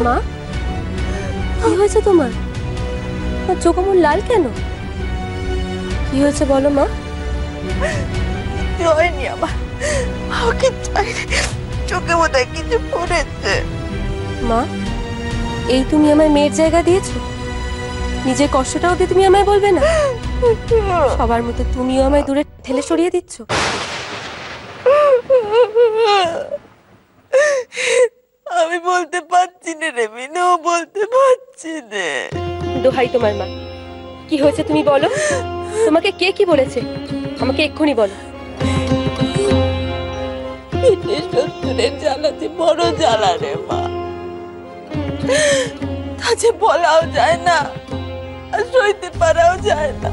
মা, কি হয়েছে তোমার? চোখ অমন লাল কেন? কি হয়েছে বলো মা? হয়নি আমার, আমাকে চোখে বোধহয় কিছু পড়েছে। মা, এই তুমি আমায় মেয়ের জায়গা দিয়েছো? নিজের কষ্টটাও দিয়ে তুমি আমায় বলবে না? সবার মতো তুমিও আমায় দূরে ঠেলে সরিয়ে দিচ্ছ। আমি বলতে পারছি না রে মিনু, বলতে পারছি না। দোহাই তোমার মা, কি হয়েছে তুমি বলো। তোমাকে কে কি বলেছে আমাকে এক্ষুনি বলো। শ্বশুরের জ্বালাতে বড় জ্বালা রে মা, তা যে বলাও যায় না আর সইতে পারাও যায় না।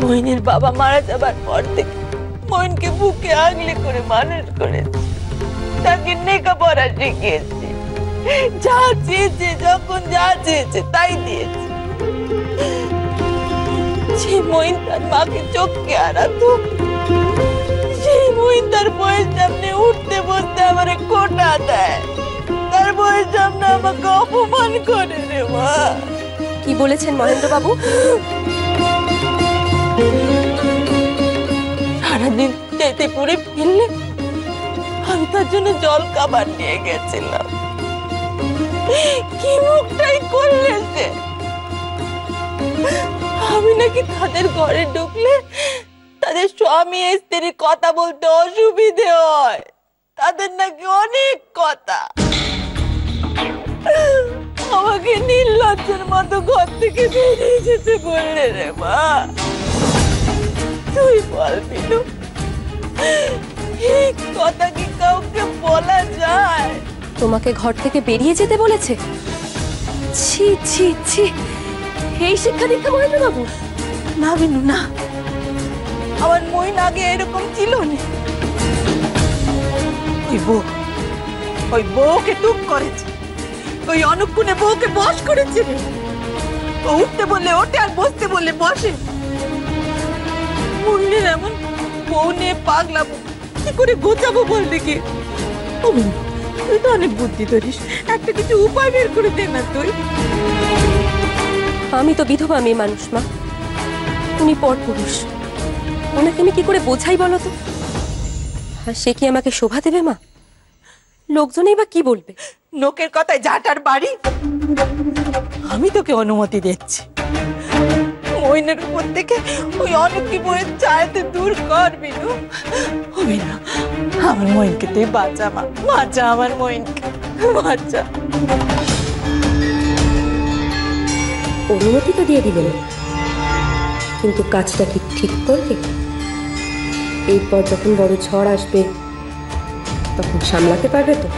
মইনের বাবা মারা যাবার পর থেকে মইনকে বুকে আগলে করে মানুষ করেছে, তাকে লেখাপড়া শিখিয়েছে, যা চেয়েছে যখন যা চেয়েছে তাই দিয়েছে। যে মইন তার মাকে চোখকে হারাতো, সেই মইন তার বইয়ের সামনে উঠতে বসতে আমারে কোটা দেয়, তার বইয়ের সামনে আমাকে অপমান করে রে মা। কি বলেছেন মহেন্দ্র বাবু? সারাদিন যেতে পড়ে ফেললে আমি তার জন্য জল খাবার নিয়ে গেছিলাম। কি মুখটাই করলে সে, আমি নাকি তাদের ঘরে ঢুকলে তাদের স্বামী স্ত্রী কথা বলতে অসুবিধে হয়, তাদের নাকি অনেক কথা। আমাকে নির্লজ্জের মতো ঘর থেকে বেরিয়ে যেতে বললে রে মা। তুই বল বিনু, এই কথা কি কাউকে বলা যায়? তোমাকে ঘর থেকে বেরিয়ে যেতে বলেছে? ছি ছি ছি, এই শিক্ষা দীক্ষা মহেন্দ্র বাবু? না বিনু না, আমার মইন আগে এরকম ছিল না। ওই বউকে তুক করেছে, ওই অনুক্ষণে বউকে বশ করেছে রে। ও উঠতে বললে ওঠে আর বসতে বললে বসে। মইনের এমন বউ নিয়ে পাগলাবো কি করে গোছাবো বল দেখি। ও বিনু, তুই তো অনেক বুদ্ধি ধরিস, একটা কিছু উপায় বের করে দে না তুই। আমি তো বিধবা মেয়ে মানুষ মা, উনি পরপুরুষ, ওনাকে আমি কি করে বোঝাই বলো তো? আর সে কি আমাকে শোভা দেবে মা? লোকজনই বা কি বলবে? লোকের কথায় যাটার বাড়ি। আমি তোকে অনুমতি দিচ্ছি, মইনের উপর থেকে ওই অনুকি বইয়ের চাইতে দূর কর বিনু। ও বিনু, আমার মইনকে তুই বাঁচা মা, বাঁচা আমার মইনকে, বাঁচা। অনুমতি তো দিয়ে দিলেন, কিন্তু কাজটা কি ঠিক করবে? এরপর যখন বড় ঝড় আসবে তখন সামলাতে পারবে তো?